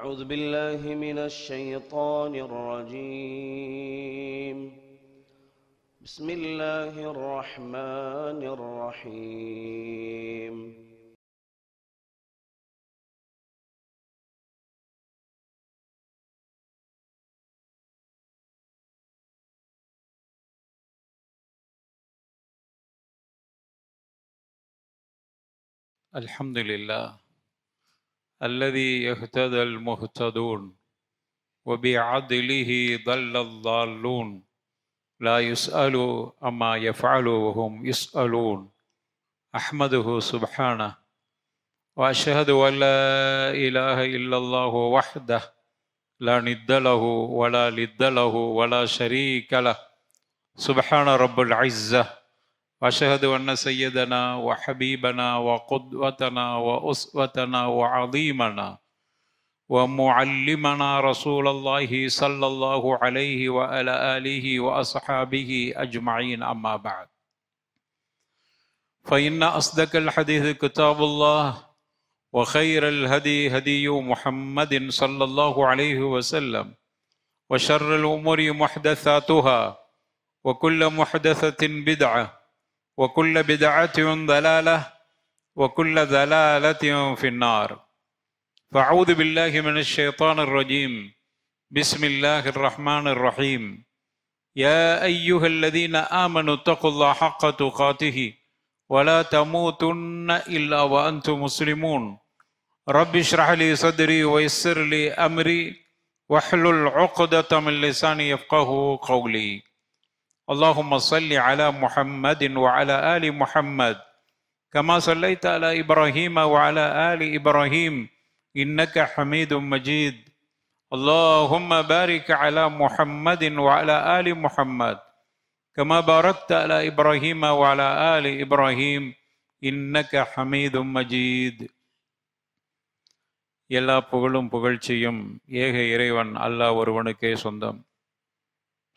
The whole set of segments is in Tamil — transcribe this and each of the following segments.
أعوذ بالله من الشيطان الرجيم. بسم الله الرحمن الرحيم. الحمد لله الذي يهتدى المهتدون وبعدله ضل الضالون لا يسأل عما يفعل وهم يسألون أحمده سبحانه وأشهد أن لا إله إلا الله وحده لا ند له ولا لد له ولا شريك له سبحان رب العزة وأشهد أن سيدنا وحبيبنا وقدوتنا وأسوتنا وعظيمنا ومعلمنا رسول الله صلى الله عليه وعلى آله وأصحابه أجمعين أما بعد فإن أصدق الحديث كتاب الله وخير الهدي هدي محمد صلى الله عليه وسلم وشر الأمور محدثاتها وكل محدثة بدعة وكل بدعة ضلالة وكل ضلالة في النار فأعوذ بالله من الشيطان الرجيم بسم الله الرحمن الرحيم يا أيها الذين آمنوا اتقوا الله حق تقاته ولا تموتن إلا وأنتم مسلمون رب اشرح لي صدري ويسر لي أمري واحلل عقدة من لساني يفقه قولي اللهم صل على محمد وعلى آل محمد كما صليت على إبراهيم وعلى آل إبراهيم إنك حميد مجيد اللهم بارك على محمد وعلى آل محمد كما باركت على إبراهيم وعلى آل إبراهيم إنك حميد مجيد எல்லா புகழும் புகழ்ச்சியும் ஏக இறைவன் அல்லாஹ் ஒருவனுக்கே சொந்தம்.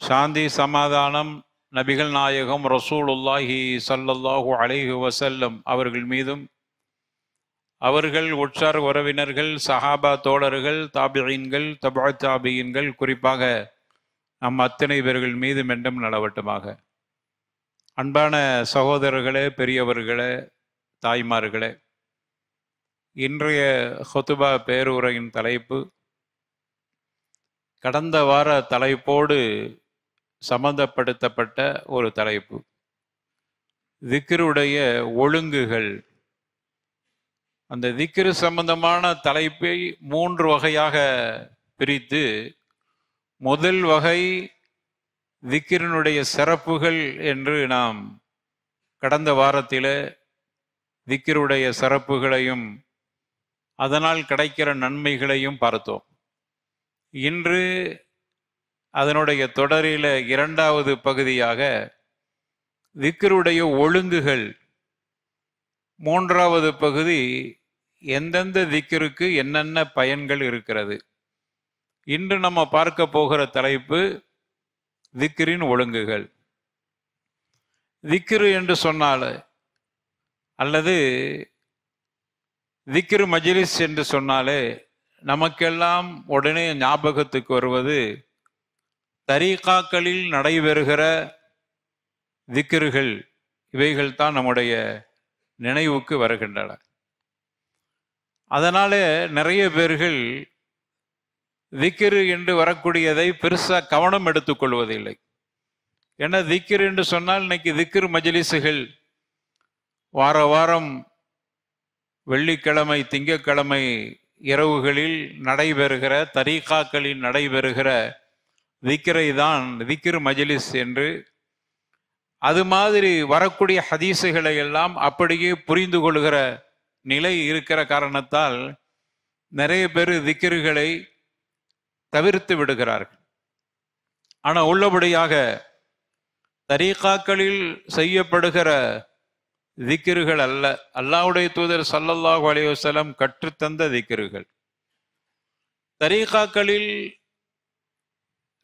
சாந்தி சமாதானம் நபிகள் நாயகம் ரசூலுல்லாஹி ஸல்லல்லாஹு அலைஹி வஸல்லம் அவர்கள் மீதும் அவர்கள் உற்றார் உறவினர்கள் சஹாபா தோழர்கள் தாபிஈன்கள் தபஅ தாபிஈன்கள் குறிப்பாக நம் அத்தனை பேர்கள் மீதும் என்றும் நிலவட்டுமாக. அன்பான சகோதரர்களே, பெரியவர்களே, தாய்மார்களே, இன்றைய ஹுதுபா பேருரையின் தலைப்பு கடந்த வார தலைப்போடு சம்பந்தப்படுத்தப்பட்ட ஒரு தலைப்பு. திக்ருடைய ஒழுங்குகள். அந்த திக்ரு சம்பந்தமான தலைப்பை 3 வகையாக பிரித்து, முதல் வகை திக்ரினுடைய சிறப்புகள் என்று நாம் கடந்த வாரத்தில் திக்ருடைய சிறப்புகளையும் அதனால் கிடைக்கிற நன்மைகளையும் பார்த்தோம். இன்று அதனுடைய தொடரில் 2வது பகுதியாக திக்ருடைய ஒழுங்குகள், 3வது பகுதி எந்தெந்த திக்ருக்கு என்னென்ன பயன்கள் இருக்கிறது. இன்று நம்ம பார்க்க போகிற தலைப்பு திக்ரின் ஒழுங்குகள். திக்ரு என்று சொன்னால் அல்லது திக்ரு மஜ்லிஸ் என்று சொன்னாலே நமக்கெல்லாம் உடனே ஞாபகத்துக்கு வருவது தரீகாக்களில் நடைபெறுகிற திக்ருகள். இவைகள் தான் நம்முடைய நினைவுக்கு வருகின்றன. அதனால நிறைய பேர்கள் திக்ரு என்று வரக்கூடியதை பெருசாக கவனம் எடுத்துக்கொள்வதில்லை. ஏன்னா திக்ரு என்று சொன்னால் இன்னைக்கு திக்ரு மஜ்லிஸுகள் வார வாரம் வெள்ளிக்கிழமை திங்கட்கிழமை இரவுகளில் நடைபெறுகிற தரீகாக்களில் நடைபெறுகிற திக்ரை தான் திக்ரு மஜ்லிஸ் என்று, அது மாதிரி வரக்கூடிய ஹதீஸுகளை எல்லாம் அப்படியே புரிந்து கொள்கிற நிலை இருக்கிற காரணத்தால் நிறைய பேர் திக்ருகளை தவிர்த்து விடுகிறார்கள். ஆனால் உள்ளபடியாக தரீகாக்களில் செய்யப்படுகிற திக்ருகள் அல்ல, அல்லாஹ்வுடைய தூதர் ஸல்லல்லாஹு அலைஹி வஸல்லம் கற்றுத்தந்த திக்ருகள். தரீகாக்களில்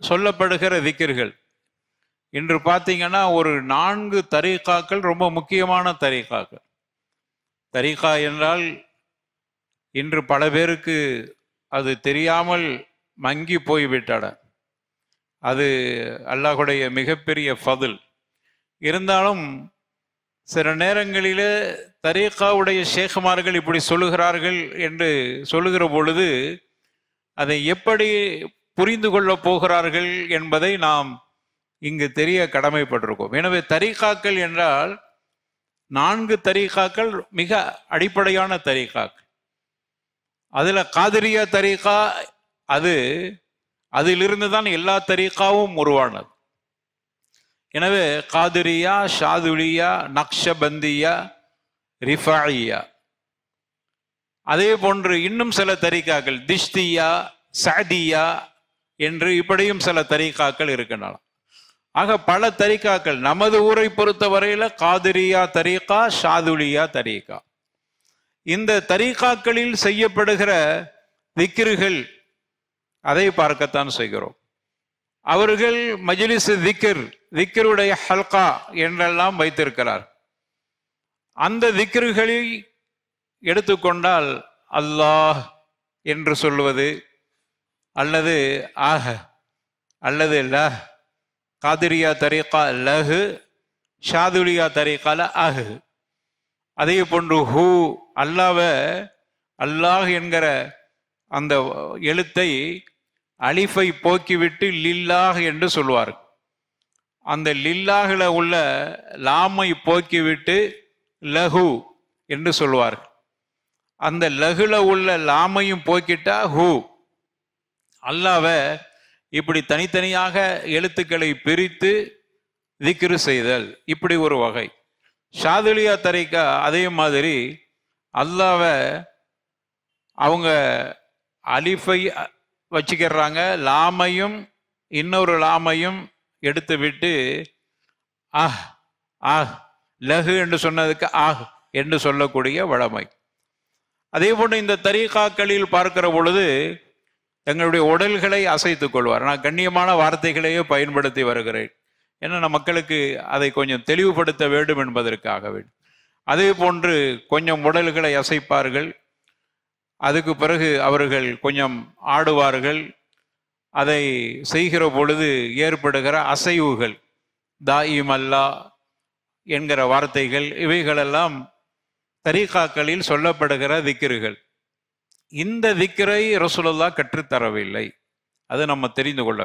சொல்லப்படுகிற திக்ருகள் இன்று பார்த்தீங்கன்னா ஒரு 4 தரீகாக்கள் ரொம்ப முக்கியமான தரீகாக்கள். தரீகா என்றால் இன்று பல பேருக்கு அது தெரியாமல் மங்கி போய்விட்டாட. அது அல்லாஹுடைய மிகப்பெரிய ஃபதுல். இருந்தாலும் சில நேரங்களில் தரீகாவுடைய ஷேகுமார்கள் இப்படி சொல்லுகிறார்கள் என்று சொல்லுகிற பொழுது அதை எப்படி புரிந்து கொள்ள போகிறார்கள் என்பதை நாம் இங்கு தெரிய கடமைப்பட்டிருக்கோம். எனவே தரீகாக்கள் என்றால் 4 தரீகாக்கள் மிக அடிப்படையான தரீகாக்கள். அதில் காதிரியா தரீகா, அதிலிருந்து தான் எல்லா தரீகாவும் உருவானது. எனவே காதிரியா, ஷாதுலியா, நக்ஷபந்தியா, ரிஃபாயியா, அதே போன்று இன்னும் சில தரீகாக்கள் திஷ்தியா, சாதியா என்று இப்படியும் சில தரீகாக்கள் இருக்கின்றன. ஆக பல தரீகாக்கள். நமது ஊரை பொறுத்த வரையில காதிரியா தரீகா, ஷாதுலியா தரீகா. இந்த தரீகாக்களில் செய்யப்படுகிற திக்ருகள் அதை பார்க்கத்தான் செய்கிறோம். அவர்கள் மஜ்லிஸ் திக்ருடைய ஹல்கா என்றெல்லாம் வைத்திருக்கிறார். அந்த திக்ருகளை எடுத்துக்கொண்டால் அல்லாஹ் என்று சொல்வது, அல்லது ஆஹ், அல்லது லஹ். காதிரியா தரீகா லஹ், ஷாதுலியா தரீகால அஹ். அதே போன்று ஹூ, அல்லாஹ் என்கிற அந்த எழுத்தை அலிஃபை போக்கிவிட்டு லில்லாஹ் என்று சொல்வார். அந்த லில்லாஹில் உள்ள லாமை போக்கிவிட்டு லஹு என்று சொல்வார்கள். அந்த லகுல உள்ள லாமையும் போக்கிட்டா ஹூ. அல்லாஹ்வை இப்படி தனித்தனியாக எழுத்துக்களை பிரித்து திக்ரு செய்தல், இப்படி ஒரு வகை. ஷாதுலியா தரீகா அதே மாதிரி அல்லாஹ்வை அவங்க அலிஃபை வச்சுக்கிறாங்க, லாமையும் இன்னொரு லாமையும் எடுத்து விட்டு ஆஹ் ஆஹ், லஹு என்று சொன்னதுக்கு ஆஹ் என்று சொல்லக்கூடிய வழமை. அதே போன்று இந்த தரீகாக்களில் பார்க்கிற பொழுது எங்களுடைய உடல்களை அசைத்துக் கொள்வார். நான் கண்ணியமான வார்த்தைகளையே பயன்படுத்தி வருகிறேன், ஏன்னா மக்களுக்கு அதை கொஞ்சம் தெளிவுபடுத்த வேண்டும் என்பதற்காக வேண்டும். அதே போன்று கொஞ்சம் உடல்களை அசைப்பார்கள். அதுக்கு பிறகு அவர்கள் கொஞ்சம் ஆடுவார்கள். அதை செய்கிற பொழுது ஏற்படுகிற அசைவுகள், தாயிம் அல்லா என்கிற வார்த்தைகள், இவைகளெல்லாம் தரீகாக்களில் சொல்லப்படுகிற திக்ருகள். இந்த திக்ரை ரசூலுல்லாஹ் கற்றுத்தரவில்லை. அது நம்ம தெரிந்து கொள்ள.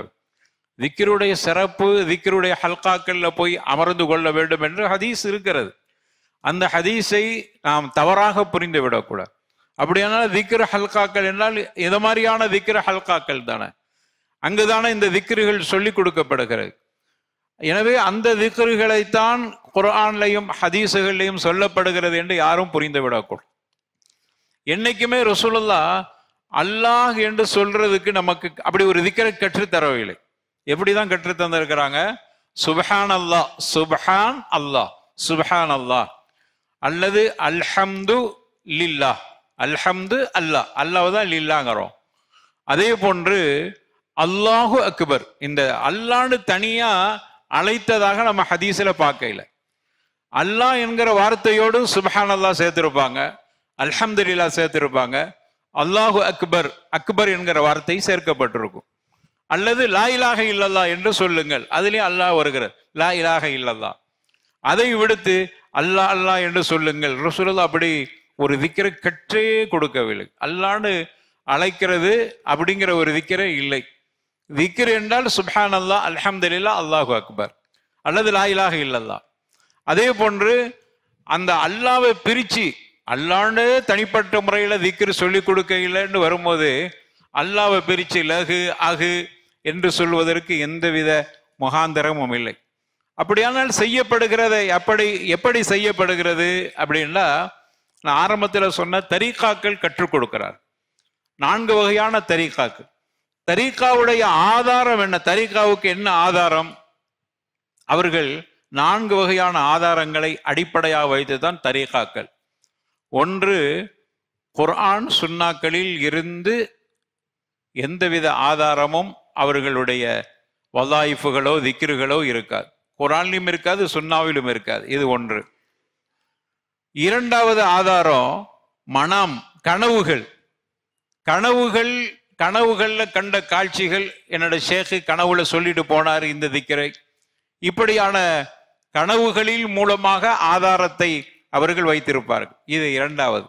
திக்ருடைய சிறப்பு, திக்ருடைய ஹல்காக்கள்ல போய் அமர்ந்து கொள்ள வேண்டும் என்று ஹதீஸ் இருக்கிறது. அந்த ஹதீஸை நாம் தவறாக புரிந்து விடக்கூடாது. அப்படியானால் திக்ரு ஹல்காக்கள் என்றால் இது மாதிரியான திக்ரு ஹல்காக்கள் தானே, அங்குதானே இந்த திக்ருகள் சொல்லிக் கொடுக்கப்படுகிறது. எனவே அந்த திக்ருகளைத்தான் குர்ஆன்லையும் ஹதீஸுகள்லையும் சொல்லப்படுகிறது என்று யாரும் புரிந்து விடக்கூடாது. என்னைக்குமே ரசூலுல்லாஹ் அல்லாஹ் என்று சொல்றதுக்கு நமக்கு அப்படி ஒரு திக்ரை கற்றுத்தரவில்லை. எப்படிதான் கற்று தந்திருக்கிறாங்க? சுப்ஹான் அல்லாஹ், சுப்ஹான் அல்லாஹ், சுப்ஹான் அல்லாஹ், அல்லது அல்ஹம்து லில்லாஹ், அல்ஹம்து அல்லாஹ், அல்லாஹ் தான் லில்லாங்கிறோம். அதே போன்று அல்லாஹு அக்பர், இந்த அல்லாஹ்னு தனியா அழைத்ததாக நம்ம ஹதீஸ்ல பார்க்கல. அல்லாஹ் என்கிற வார்த்தையோடு சுப்ஹான் அல்லாஹ் சேர்த்திருப்பாங்க, அல்ஹம்துலில்லாஹ் சேர்த்திருப்பாங்க, அல்லாஹு அக்பர், அக்பர் என்கிற வார்த்தை சேர்க்கப்பட்டிருக்கும். அல்லது லா இலாஹ இல்லல்லாஹ் என்று சொல்லுங்கள், அதுலயும் அல்லாஹ் வருகிறது, லா இலாஹ இல்லல்லாஹ். அதை விடுத்து அல்லாஹ் அல்லாஹ் என்று சொல்லுங்கள். ரசூலுல்லாஹ் அப்படி ஒரு திக்ரை கற்றே கொடுக்கவில்லை. அல்லாஹ்னு அழைக்கிறது அப்படிங்கிற ஒரு திக்ரே இல்லை. திக்ர் என்றால் சுப்ஹான் அல்லாஹ், அல்ஹம்துலில்லாஹ், அல்லாஹு அக்பர், அல்லது லா இலாஹ இல்லல்லாஹ். அதே போன்று அந்த அல்லாவை பிரிச்சு அல்லாஹ்னு தனிப்பட்ட முறையில திக்ரு சொல்லி கொடுக்க இல்லைன்னு வரும்போது அல்லாவை பிரிச்சு லகு அகு என்று சொல்வதற்கு எந்தவித முகாந்தரமும் இல்லை. அப்படியானால் செய்யப்படுகிறதை எப்படி செய்யப்படுகிறது அப்படின்னா, நான் ஆரம்பத்தில் சொன்ன தரீகாக்கள் கற்றுக் கொடுக்கிறார். 4 வகையான தரீகாக்கள். தரீகாவுடைய ஆதாரம் என்ன? தரீகாவுக்கு என்ன ஆதாரம்? அவர்கள் 4 வகையான ஆதாரங்களை அடிப்படையாக வைத்துதான் தரீகாக்கள். ஒன்று, குர்ஆன் சுன்னாக்களில் இருந்து எந்தவித ஆதாரமும் அவர்களுடைய வலாயிஃபுகளோ திக்ருகளோ இருக்காது. குர்ஆனிலும் இருக்காது, சுன்னாவிலும் இருக்காது. இது ஒன்று. இரண்டாவது ஆதாரம் மனம், கனவுகள். கனவுகள் கனவுகள்ல கண்ட காட்சிகள், என்னோட ஷேக்கு கனவுல சொல்லிட்டு போனார் இந்த திக்கரை, இப்படியான கனவுகளில் மூலமாக ஆதாரத்தை அவர்கள் வைத்திருப்பார்கள். இது இரண்டாவது.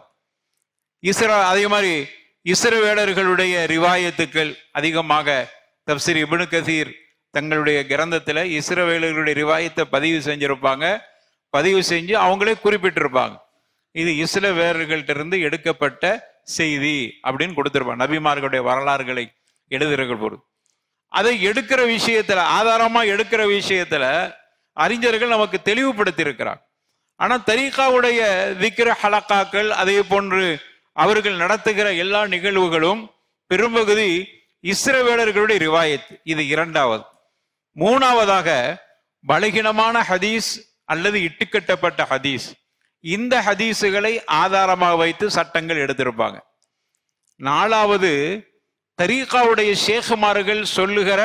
அதே மாதிரி இஸ்ரவேலர்களுடைய ரிவாயத்துக்கள் அதிகமாக தப்சீர் இப்னு கசீர் தங்களுடைய கிரந்தத்துல இஸ்ரவேலர்களுடைய ரிவாயத்தை பதிவு செஞ்சிருப்பாங்க. பதிவு செஞ்சு அவங்களே குறிப்பிட்டிருப்பாங்க, இது இஸ்ரவேலர்கள்ட்ட இருந்து எடுக்கப்பட்ட செய்தி அப்படின்னு கொடுத்திருப்பாங்க. நபிமார்களுடைய வரலாறுகளை எழுதுகிற பொழுது அதை எடுக்கிற விஷயத்துல, ஆதாரமா எடுக்கிற விஷயத்துல அறிஞர்கள் நமக்கு தெளிவுபடுத்தி இருக்கிறார். ஆனா தரீகாவுடைய திக்ர ஹலக்காக்கள், அதே போன்று அவர்கள் நடத்துகிற எல்லா நிகழ்வுகளும் பெரும்பகுதி இஸ்ரவேலர்களுடைய ரிவாயத். இது இரண்டாவது. மூணாவதாக பலகீனமான ஹதீஸ் அல்லது இட்டுக்கட்டப்பட்ட ஹதீஸ், இந்த ஹதீஸுகளை ஆதாரமாக வைத்து சட்டங்கள் எடுத்திருப்பாங்க. நாலாவது தரீகாவுடைய ஷேகுமார்கள் சொல்லுகிற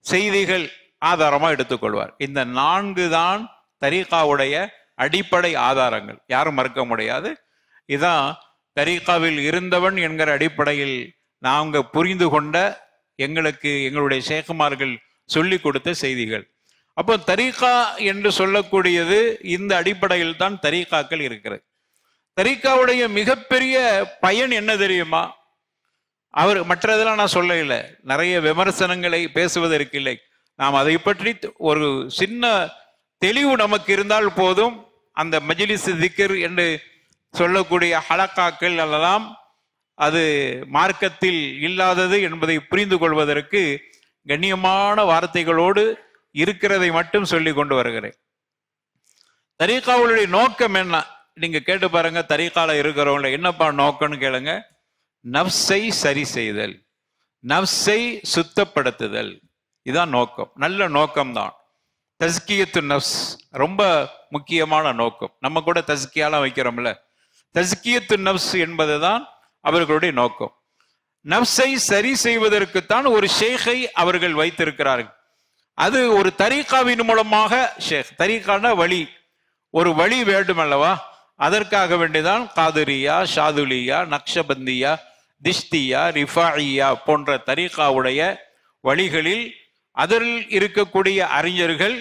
செய்திகள் ஆதாரமா எடுத்துக்கொள்வார். இந்த 4 தான் தரீகாவுடைய அடிப்படை ஆதாரங்கள், யாரும் மறுக்க முடியாது. இதான் தரீகாவில் இருந்தவன் என்கிற அடிப்படையில் நாங்க புரிந்து கொண்ட, எங்களுக்கு எங்களுடைய ஷேகுமார்கள் சொல்லி கொடுத்த செய்திகள். அப்போ தரீகா என்று சொல்லக்கூடியது இந்த அடிப்படையில் தான் தரீகாக்கள் இருக்கிறது. தரீகாவுடைய மிகப்பெரிய பயன் என்ன தெரியுமா? அவர் மற்றதெல்லாம் நான் சொல்ல இல்லை, நிறைய விமர்சனங்களை பேசுவதற்கு இல்லை. நாம் அதை பற்றி ஒரு சின்ன தெளிவு நமக்கு இருந்தால் போதும். அந்த மஜ்லிஸ் திக்ர் என்று சொல்லக்கூடிய ஹலக்காக்கள் எல்லாம் அது மார்க்கத்தில் இல்லாதது என்பதை புரிந்து கொள்வதற்கு கண்ணியமான வார்த்தைகளோடு இருக்கிறதை மட்டும் சொல்லி கொண்டு வருகிறேன். தரீகாவுடைய நோக்கம் என்ன நீங்க கேட்டு பாருங்க. தரீகால இருக்கிறவங்கள என்னப்பா நோக்கம்னு கேளுங்க. நஃப்ஸை சரி செய்தல், நஃப்ஸை சுத்தப்படுத்துதல், இதான் நோக்கம். நல்ல நோக்கம்தான். தஸ்கியத்து நஃப்ஸ் ரொம்ப முக்கியமான நோக்கம். நம்ம கூட தஸ்கியாலாம் வைக்கிறோம்ல, தஸ்கியத்து நஃப்ஸ் என்பதுதான் அவர்களுடைய நோக்கம். நஃப்ஸை சரி செய்வதற்குத்தான் ஒரு ஷேகை அவர்கள் வைத்திருக்கிறார்கள். அது ஒரு தரீகாவின் மூலமாக, ஷேக் தரீகான வழி, ஒரு வழி வேண்டும் அல்லவா, அதற்காக வேண்டிதான் காதிரியா, ஷாதுலியா, நக்ஷபந்தியா, திஷ்தியா, ரிஃபாயியா போன்ற தரீகாவுடைய வழிகளில் அதில் இருக்கக்கூடிய அறிஞர்கள்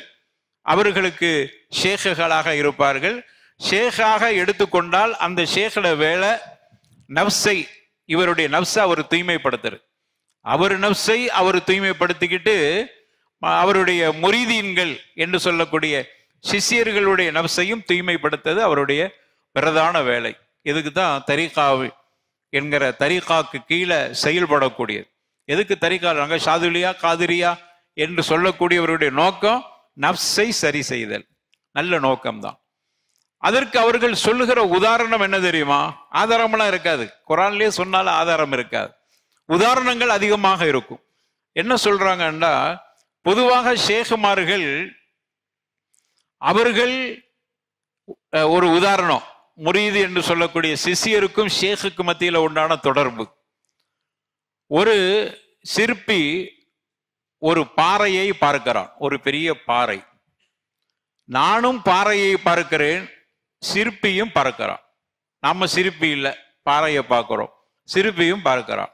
அவர்களுக்கு ஷேக்குகளாக இருப்பார்கள். ஷேக்காக எடுத்துக்கொண்டால் அந்த ஷேகோட வேலை நஃப்ஸை, இவருடைய நஃப்ஸை அவர் தூய்மைப்படுத்துறார். அவர் நஃப்ஸை அவர் தூய்மைப்படுத்திக்கிட்டு அவருடைய முரீதீன்கள் என்று சொல்லக்கூடிய சிஷ்யர்களுடைய நஃப்ஸையும் தூய்மைப்படுத்துவது அவருடைய பிரதான வேலை. இதுக்கு தான் தரீகா என்கிற தரீகாக்கு கீழே செயல்படக்கூடியது. எதுக்கு தரீகா நாங்க ஷாதுலியா, காதிரியா என்று சொல்லக்கூடியவருடைய நோக்கம் நஃப்ஸை சரி செய்தல், நல்ல நோக்கம்தான். அதற்கு அவர்கள் சொல்லுகிற உதாரணம் என்ன தெரியுமா? ஆதாரமெல்லாம் இருக்காது, குரான்லயே சொன்னாலும் ஆதாரம் இருக்காது, உதாரணங்கள் அதிகமாக இருக்கும். என்ன சொல்றாங்கன்னா, பொதுவாக ஷேகுமார்கள் அவர்கள் ஒரு உதாரணம், முரீது என்று சொல்லக்கூடிய சிஷியருக்கும் ஷேக்குக்கு மத்தியில் உண்டான தொடர்பு. ஒரு சிற்பி ஒரு பாறையை பார்க்கிறான், ஒரு பெரிய பாறை. நானும் பாறையை பார்க்கிறேன், சிற்பியும் பார்க்கிறான். நம்ம சிற்பி இல்லை, பாறையை பார்க்கிறோம், சிற்பியும் பார்க்கிறான்.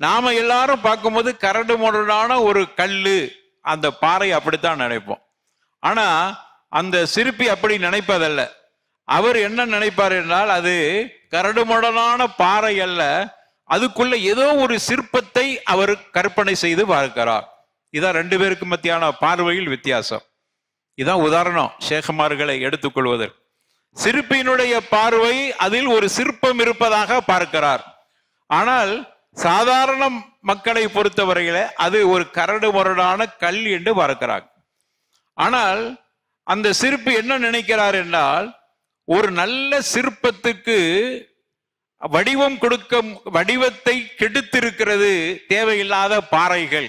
நாம எல்லாரும் பார்க்கும்போது கரடு முரடான ஒரு கல்லு, அந்த பாறை அப்படித்தான் நினைப்போம். ஆனா அந்த சிற்பி அப்படி நினைப்பதல்ல. அவர் என்ன நினைப்பார் என்றால், அது கரடுமுரடான பாறை அல்ல, அதுக்குள்ள ஏதோ ஒரு சிற்பத்தை அவர் கற்பனை செய்து பார்க்கிறார். இதான் 2 பேருக்கு மத்தியான பார்வையில் வித்தியாசம். இதான் உதாரணம் ஷேகுமார்களை எடுத்துக்கொள்வதற்கு. சிற்பியினுடைய பார்வை அதில் ஒரு சிற்பம் இருப்பதாக பார்க்கிறார். ஆனால் சாதாரண மக்களை பொறுத்தவரையில அது ஒரு கரடு முரடான கல் என்று பார்க்கிறார். ஆனால் அந்த சிற்பி என்ன நினைக்கிறார் என்றால், ஒரு நல்ல சிற்பத்துக்கு வடிவம் கொடுக்க, வடிவத்தை கெடுத்திருக்கிறது தேவையில்லாத பாறைகள்.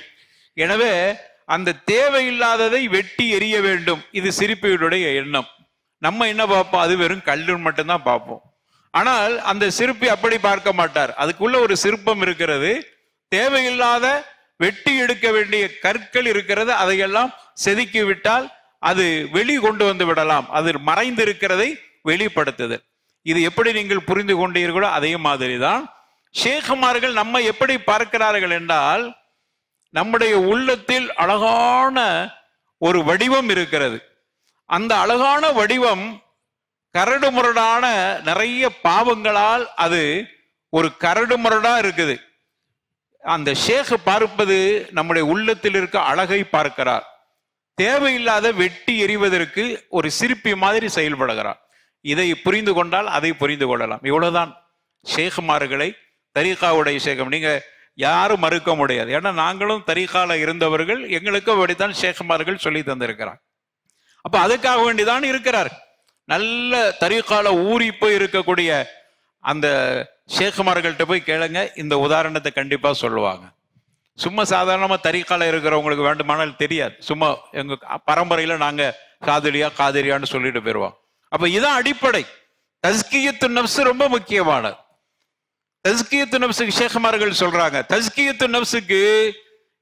எனவே அந்த தேவையில்லாததை வெட்டி எறிய வேண்டும். இது சிற்பியுடைய எண்ணம். நம்ம என்ன பார்ப்போம்? அது வெறும் கல்லு மட்டும்தான் பார்ப்போம். ஆனால் அந்த சிற்பி அப்படி பார்க்க மாட்டார். அதுக்குள்ள ஒரு சிற்பம் இருக்கிறது, தேவையில்லாத வெட்டி எடுக்க வேண்டிய கற்கள் இருக்கிறது, அதையெல்லாம் செதுக்கி விட்டால் அது வெளி கொண்டு வந்து விடலாம். அது மறைந்து இருக்கிறதை வெளிப்படுத்துது. இது எப்படி நீங்கள் புரிந்து கொண்டீர்களோ அதே மாதிரிதான் ஷேகுமார்கள் நம்ம எப்படி பார்க்கிறார்கள் என்றால், நம்முடைய உள்ளத்தில் அழகான ஒரு வடிவம் இருக்கிறது. அந்த அழகான வடிவம் கரடுமுரடான நிறைய பாவங்களால் அது ஒரு கரடுமுரடா இருக்குது. அந்த ஷேக் பார்ப்பது நம்முடைய உள்ளத்தில் இருக்க அழகை பார்க்கிறார். தேவையில்லாத வெட்டி எறிவதற்கு ஒரு சிற்பி மாதிரி செயல்படுகிறார். இதை புரிந்து கொண்டால் அதை புரிந்து கொள்ளலாம். இவ்வளவுதான் ஷேகுமார்களை, தரீகாவுடைய ஷேகம் நீங்க யாரும் மறுக்க முடியாது. ஏன்னா நாங்களும் தரீகால இருந்தவர்கள், எங்களுக்கு அப்படித்தான் ஷேகுமார்கள் சொல்லி தந்திருக்கிறார். அப்ப அதுக்காக வேண்டிதான் இருக்கிறார். நல்ல தரீகால ஊறி போய் இருக்கக்கூடிய அந்த ஷேகுமார்கள்ட்ட போய் கேளுங்க, இந்த உதாரணத்தை கண்டிப்பா சொல்லுவாங்க. சும்மா சாதாரணமா தரீகால இருக்கிறவங்களுக்கு வேண்டுமானால் தெரியாது. சும்மா எங்க பரம்பரையில நாங்க காதலியா காதலியான்னு சொல்லிட்டு போயிருவோம். அப்ப இதான் அடிப்படை. தஸ்கியத்து நப்சு ரொம்ப முக்கியமானது. தஸ்கியத்து நப்சுக்கு ஷேகுமார்கள் சொல்றாங்க, தஸ்கியத்து நப்சுக்கு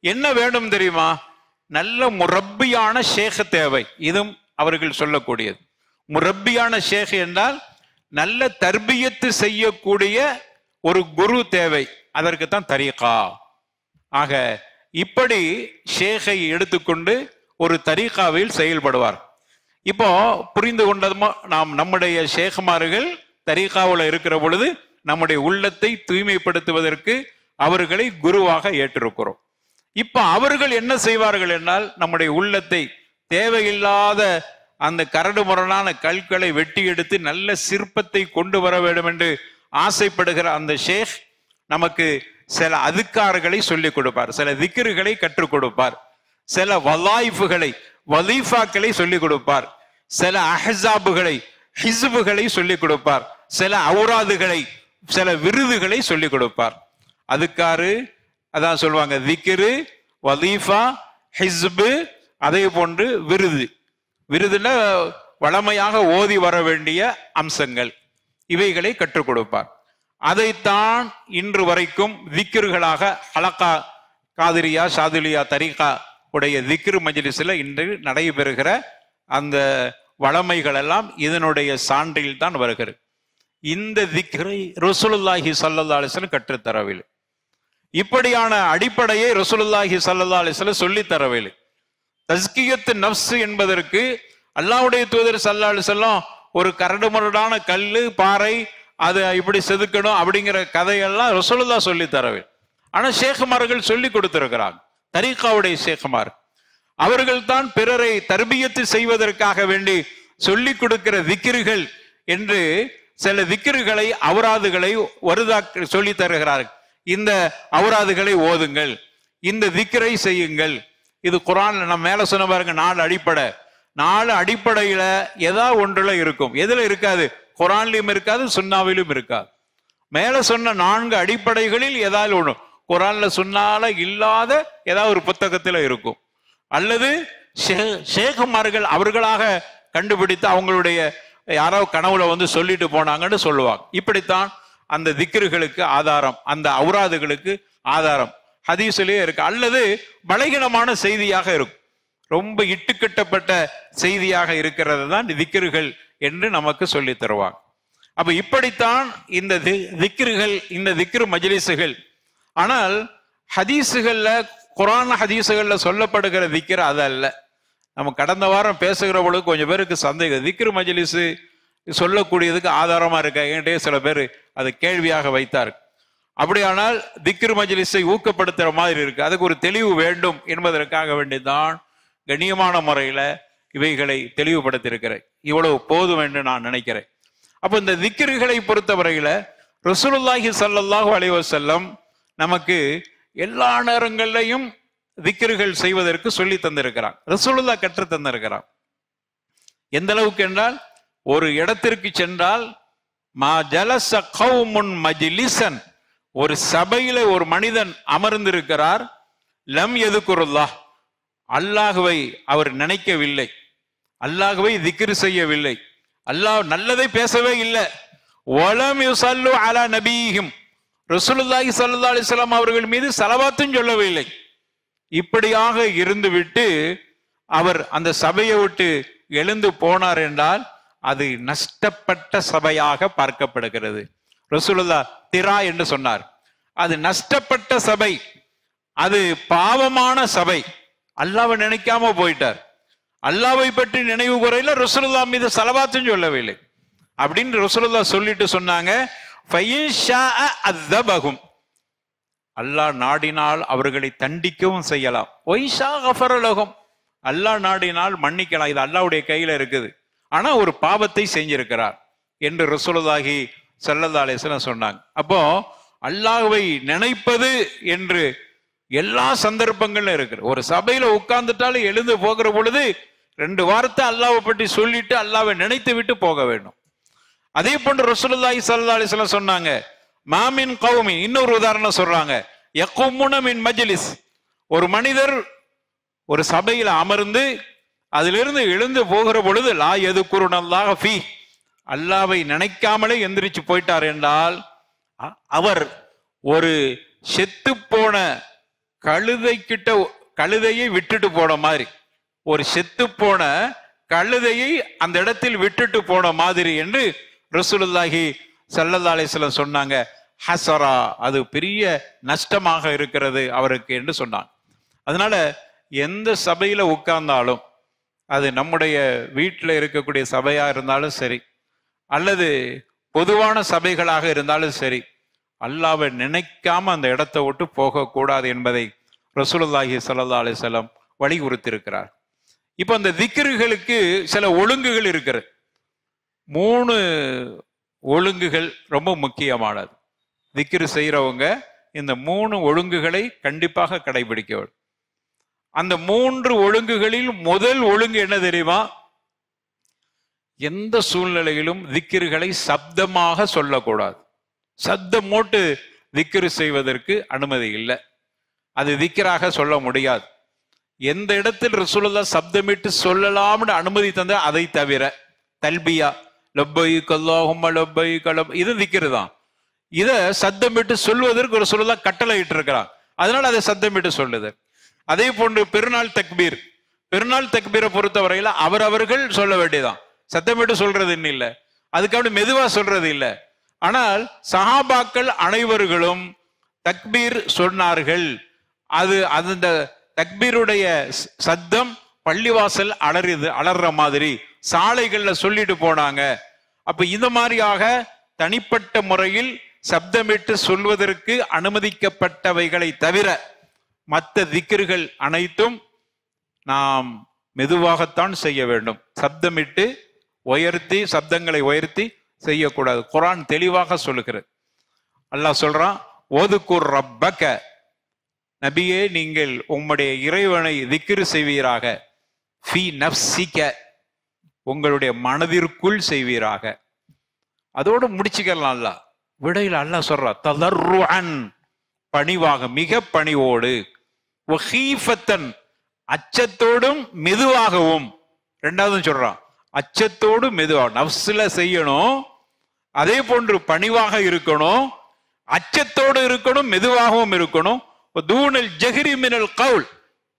என்ன வேண்டும் தெரியுமா? நல்ல முரப்பியான ஷேக தேவை. இதுவும் அவர்கள் சொல்லக்கூடியது. முரப்பியான ஷேக் என்றால் நல்ல தர்பியத்து செய்யக்கூடிய ஒரு குரு தேவை. அதற்கு தான் தரீகா. ஆக இப்படி ஷேகை எடுத்துக்கொண்டு ஒரு தரீகாவில் செயல்படுவார். இப்போ புரிந்து கொண்டதுமோ, நாம் நம்முடைய ஷேகுமார்கள் தரீகாவில் இருக்கிற பொழுது நம்முடைய உள்ளத்தை தூய்மைப்படுத்துவதற்கு அவர்களை குருவாக ஏற்றிருக்கிறோம். இப்ப அவர்கள் என்ன செய்வார்கள் என்றால், நம்முடைய உள்ளத்தை தேவையில்லாத அந்த கரடுமுரடான கற்களை வெட்டி எடுத்து நல்ல சிற்பத்தை கொண்டு வர வேண்டும் என்று ஆசைப்படுகிற அந்த ஷேக் நமக்கு சில அதுக்கார்களை சொல்லிக் கொடுப்பார், சில திக்ருகளை கற்றுக் கொடுப்பார், சில வலாயிஃபுகளை வலீஃபாக்களை சொல்லிக் கொடுப்பார், சில அஹ்ஸாபுகளை ஹிஸ்புகளை சொல்லிக் கொடுப்பார், சில அவுராதுகளை சில விருதுகளை சொல்லிக் கொடுப்பார். அதுக்காரு அதான் சொல்லுவாங்க, திக்ரு, வலீஃபா, ஹிஸ்பு, அதே போன்று விருது. விருதுல வளமையாக ஓதி வர வேண்டிய அம்சங்கள், இவைகளை கற்றுக் கொடுப்பார். அதைத்தான் இன்று வரைக்கும் திக்ருகளாக ஹலகா காதிரியா ஷாதுலியா தரீகா உடைய திக்ரு மஜ்லிஸ்ல இன்று நடைபெறுகிற அந்த வளமைகள் எல்லாம் இதனுடைய சான்றில் தான் வருகிறது. இந்த திக்ரை ரசூலுல்லாஹி ஸல்லல்லாஹு அலைஹி வஸல்லம் கற்றுத்தரவில்லை. இப்படியான அடிப்படையை ரசூலுல்லாஹி ஸல்லல்லாஹு அலைஹி வஸல்லம் சொல்லித் தரவில்லை. தஸ்கியத்து நஃப்ஸ் என்பதற்கு அல்லாஹ்வுடைய தூதர் ஸல்லல்லாஹு அலைஹி வஸல்லம் ஒரு கரடுமுரடான கல்லு பாறை அது இப்படி செதுக்கணும் அப்படிங்கிற கதையெல்லாம் ரசூலுல்லாஹ் சொல்லி தரவில்லை. ஆனா ஷேகுமார்கள் சொல்லி கொடுத்திருக்கிறாங்க. தரீகாவுடைய ஷேகுமார் அவர்கள் தான் பிறரை தர்பியத்து செய்வதற்காக வேண்டி சொல்லி கொடுக்கிற திக்ருகள் என்று சில திக்ருகளை அவராதுகளை வருதாக்க சொல்லி தருகிறார்கள். இந்த அவராதுகளை ஓதுங்கள், இந்த திக்ரை செய்யுங்கள். இது குர்ஆன்ல நம்ம மேல சொன்ன பாருங்க, 4 அடிப்படை. 4 அடிப்படையில ஏதாவது ஒன்றுல இருக்கும். எதுல இருக்காது? குர்ஆன்லயும் இருக்காது, சுன்னாவிலும் இருக்காது. மேல சொன்ன 4 அடிப்படைகளில் ஏதாவது ஒன்று குர்ஆன்ல சுன்னால இல்லாத ஏதாவது ஒரு புத்தகத்துல இருக்கும். அல்லது ஷேகுமார்கள் அவர்களாக கண்டுபிடித்து அவங்களுடைய யாராவது கனவுல வந்து சொல்லிட்டு போனாங்கன்னு சொல்லுவாங்க. இப்படித்தான் அந்த திக்ருகளுக்கு ஆதாரம், அந்த அவுராதுகளுக்கு ஆதாரம் ஹதீஸிலே இருக்கு. அல்லது பலகீனமான செய்தியாக இருக்கும், ரொம்ப இட்டுக்கட்டப்பட்ட செய்தியாக இருக்கிறது தான் திக்ருகள் என்று நமக்கு சொல்லி தருவாங்க. அப்ப இப்படித்தான் இந்த திக்ருகள், இந்த திக்ரு மஜ்லிஸுகள். ஆனால் ஹதீஸுகள்ல, குர்ஆன் ஹதீஸுகள்ல சொல்லப்படுகிற திக்ர் அது அல்ல. நம்ம கடந்த வாரம் பேசுகிற பொழுது கொஞ்சம் பேருக்கு சந்தேகம், திக்ரு மஜ்லிஸ் சொல்லக்கூடியதுக்கு ஆதாரமா இருக்கா என்கிட்டே சில பேர் அது கேள்வியாக வைத்தார். அப்படியானால் திக்ரு மஜ்லிஸை ஊக்கப்படுத்துற மாதிரி இருக்கு, அதுக்கு ஒரு தெளிவு வேண்டும் என்பதற்காக வேண்டிதான் கண்ணியமான முறையில இவைகளை தெளிவுபடுத்தியிருக்கிறேன். இவ்வளவு போதும் என்று நான் நினைக்கிறேன். அப்ப இந்த திக்ருகளை பொறுத்தவரையில ரசூலுல்லாஹி ஸல்லல்லாஹு அலைஹி வஸல்லம் நமக்கு எல்லா நேரங்களிலையும் திக்ருகள் செய்வதற்கு சொல்லி தந்திருக்கிறார். ரசூலுல்லாஹ் கற்று தந்திருக்கிறார். எந்த அளவுக்கு என்றால், ஒரு இடத்திற்கு சென்றால் மா ஜலஸ கௌமுன் மஜ்லிஸன், ஒரு சபையில ஒரு மனிதன் அமர்ந்திருக்கிறார், லம் யதுகுருல்லாஹ், அல்லாஹ்வை அவர் நினைக்கவில்லை, அல்லாஹ்வை திக்ர் செய்யவில்லை, அல்லாஹ் நல்லதை பேசவே இல்லை, வலம் யுஸல்லு அலா நபியிஹிம், ரசூலுல்லாஹி ஸல்லல்லாஹு அலைஹி வஸல்லம் அவர்கள் மீது ஸலவாத்தும் சொல்லவில்லை. இப்படியாக இருந்துவிட்டு அவர் அந்த சபையை விட்டு எழுந்து போனார் என்றால் அது நஷ்டப்பட்ட சபையாக பார்க்கப்படுகிறது. ரசூலுல்லாஹ் திரா என்று சொன்னார். அது நஷ்டப்பட்ட சபை, அது பாவமான சபை. அல்லாஹ்வை நினைக்காம போயிட்டார். அல்லாஹ்வை பற்றி நினைவு குறையில ரசூலுல்லாஹ் மீது ஸலவாத்தும் சொல்லவில்லை அப்படின்னு ரசூலுல்லாஹ் சொல்லிட்டு சொன்னாங்க, அல்லாஹ் நாடினால் அவர்களை தண்டிக்கவும் செய்யலாம், அல்லாஹ் நாடினால் மன்னிக்கலாம். இது அல்லாஹ்வுடைய கையில இருக்குது. ஆனா ஒரு பாவத்தை செஞ்சிருக்கிறார் என்று ரசூலுல்லாஹி ஸல்லல்லாஹு அலைஹி வஸல்லம் சொன்னாங்க. அப்போ அல்லாஹ்வை நினைப்பது என்று எல்லா சந்தர்ப்பங்களும் இருக்கு. ஒரு சபையில உட்கார்ந்துட்டாலும் எழுந்து போகிற பொழுது 2 வார்த்தை அல்லாஹ்வை பற்றி சொல்லிட்டு அல்லாஹ்வை நினைத்து விட்டு போக வேண்டும். அதே போன்று ரசூலுல்லாஹி ஸல்லல்லாஹு அலைஹி வஸல்லம் சொன்னாங்க, மாமின் கௌமி, இன்னொரு உதாரணம் சொல்றாங்க, யகுமுன மின் மஜ்லிஸ், ஒரு மனிதர் ஒரு சபையில அமர்ந்து அதிலிருந்து எழுந்து போகிற பொழுது லா யதுகுருனல்லாஹ ஃபீ, அல்லாஹ்வை நினைக்காமலே எந்திரிச்சு போயிட்டார் என்றால் அவர் ஒரு செத்து போன கழுதையை விட்டுட்டு போன மாதிரி, ஒரு செத்து போன கழுதையை அந்த இடத்தில் விட்டுட்டு போன மாதிரி என்று ரசூலுல்லாஹி ஸல்லல்லாஹு அலைஹி வஸல்லம் சொன்னாங்க. ஹஸரா, அது பெரிய நஷ்டமாக இருக்கிறது அவருக்கு என்று சொன்னாங்க. அதனால எந்த சபையில உட்கார்ந்தாலும், அது நம்முடைய வீட்டில் இருக்கக்கூடிய சபையா இருந்தாலும் சரி, அல்லது பொதுவான சபைகளாக இருந்தாலும் சரி, அல்லாஹ்வை நினைக்காம அந்த இடத்தை விட்டு போகக்கூடாது என்பதை ரசூலுல்லாஹி ஸல்லல்லாஹு அலைஹி வஸல்லம் வலியுறுத்தியிருக்கிறார். இப்போ அந்த திக்ருகளுக்கு சில ஒழுங்குகள் இருக்கிறது. 3 ஒழுங்குகள் ரொம்ப முக்கியமானது. திக்ரு செய்யறவங்க இந்த 3 ஒழுங்குகளை கண்டிப்பாக கடைபிடிக்க வேண்டும். அந்த 3 ஒழுங்குகளில் முதல் ஒழுங்கு என்ன தெரியுமா? எந்த சூழ்நிலையிலும் திக்ருகளை சப்தமாக சொல்லக்கூடாது. சப்தம் போட்டு திக்ரு செய்வதற்கு அனுமதி இல்லை. அது திக்ராக சொல்ல முடியாது. எந்த இடத்தில் ரசூலுல்லாஹ் சப்தமிட்டு சொல்லலாம்னு அனுமதி தந்த அதை தவிர தல்பியா, லப்பைக் அல்லாஹும்ம லப்பைக், இது திக்ரு தான். இதை சத்தமிட்டு சொல்வதற்கு ரசூலுல்லாஹ் கட்டளை இட்டு இருக்கிறார். அதனால அதை சத்தமிட்டு சொல்லுது. அதே போன்று பெருநாள் தக்பீர், பெருநாள் தக்பீரை பொறுத்தவரையில அவரவர்கள் சொல்ல வேண்டியதான், சத்தமிட்டு சொல்றது இல்லை, அதுக்காக மெதுவா சொல்றது இல்லை. ஆனால் சஹாபாக்கள் அனைவர்களும் தக்பீர் சொன்னார்கள். அது அந்த தக்பீருடைய சத்தம் பள்ளிவாசல் அலறுற மாதிரி சாலைகள்ல சொல்லிட்டு போனாங்க. அப்ப இந்த மாதிரியாக தனிப்பட்ட முறையில் சப்தமிட்டு சொல்வதற்கு அனுமதிக்கப்பட்டவைகளை தவிர மற்ற திக்ருகள் அனைத்தும் நாம் மெதுவாகத்தான் செய்ய வேண்டும். சப்தமிட்டு உயர்த்தி, சப்தங்களை உயர்த்தி செய்யக்கூடாது. குர்ஆன் தெளிவாக சொல்லுகிறது. அல்லாஹ் சொல்றான், ஓதுகுர் ரப்பக, நபியே நீங்கள் உம்முடைய இறைவனை திக்ரு செய்வீராக, ஃபீ நஃப்ஸிக, உங்களுடைய மனதிற்குள் செய்வீராக. அதோடு முடிச்சுக்கலாம். அல்லாஹ் விடையில் அல்லாஹ் சொல்றா, ததர்ருஅன், பணிவாக, மிக பணிவோடு, வஹீஃபத்தன், அச்சத்தோடும் மெதுவாகவும். 2வது சொல்றான், அச்சத்தோடு மெதுவாக, நஃப்ஸ்ல செய்யணும், அதே போன்று பணிவாக இருக்கணும், அச்சத்தோடு இருக்கணும், மெதுவாகவும் இருக்கணும். தூனல் ஜஹ்ரி மினல் கவுல்,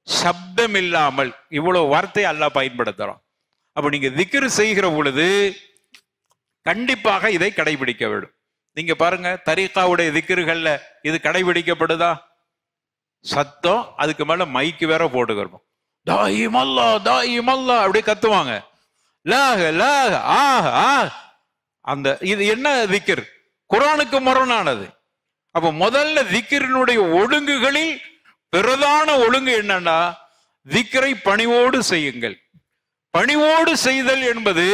சப்தம் இல்லாமல். இவ்வளவு வார்த்தையை அல்லாஹ் பயன்படுத்துறான். அப்ப நீங்க திக்ரு செய்கிற பொழுது கண்டிப்பாக இதை கடைபிடிக்க வேண்டும். நீங்க பாருங்க, தரீகாவுடைய திக்ருகள்ல இது கடைபிடிக்கப்படுதா? சத்தம், அதுக்கு மேல மைக்கு வேற போட்டுக்கிறோம், தாயிம் அல்லா தாயிம் அல்லா அப்படி கத்துவாங்க, லாஹ லாஹ ஆஹ் ஆஹ். அந்த இது என்ன திக்ர்? குர்ஆனுக்கு முரணானது. அப்ப முதல்ல திக்ரினுடைய ஒழுங்குகளில் பிரதான ஒழுங்கு என்னன்னா, திக்ரை பணிவோடு செய்யுங்கள். பணிவோடு செய்தல் என்பது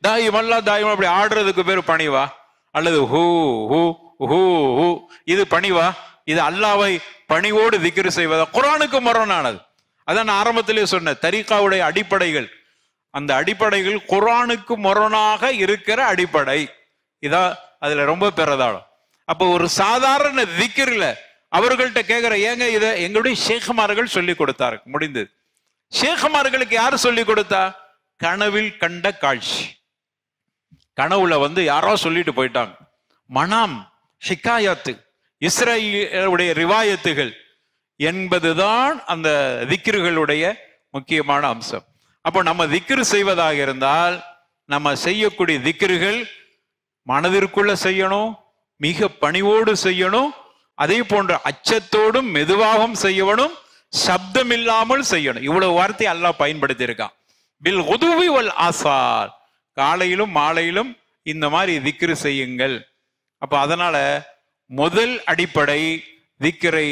தாயிமல்லா தாயிமா அப்படி ஆடுறதுக்கு பேர் பணிவா? அல்லது ஹூ ஹூ ஹூ ஹூ இது பணிவா? இது அல்லாஹ்வை பணிவோடு திக்ரு செய்வதா? குர்ஆனுக்கு முரணானது. அதான் நான் ஆரம்பத்திலே சொன்ன தரீகாவுடைய அடிப்படைகள், அந்த அடிப்படைகள் குர்ஆனுக்கு முரணாக இருக்கிற அடிப்படை. இதான் அதுல ரொம்ப பிரதானம். அப்போ ஒரு சாதாரண திக்ரில அவர்கள்ட்ட கேட்கிற, ஏங்க இதை எங்களுடைய ஷேഖ்மார்கள் சொல்லி கொடுத்தாரு, முடிந்தது. ஷேഖ்மார்களுக்கு யாரு சொல்லி கொடுத்தா? கனவில் கண்ட காட்சி. கனவுல யாரோ சொல்லிட்டு போயிட்டாங்க. மனாம், ஹிகாயத்து, இஸ்ரேலுடைய ரிவாயத்துகள் என்பதுதான் அந்த திக்ருகளுடைய முக்கியமான அம்சம். அப்போ நம்ம திக்ரு செய்வதாக இருந்தால் நம்ம செய்யக்கூடிய திக்ருகள் மனதிற்குள்ள செய்யணும், மிக பணிவோடு செய்யணும், அதே போன்ற அச்சத்தோடும் மெதுவாகவும் செய்யணும், சப்தம் இல்லாமல் செய்யணும். இவ்வளவு வார்த்தை அல்லாஹ் பயன்படுத்தி இருக்கான். பில் குதுவி வல் ஆசார், காலையிலும் மாலையிலும் இந்த மாதிரி திக்ரு செய்யுங்கள். அப்ப அதனால முதல் அடிப்படை திக்ரை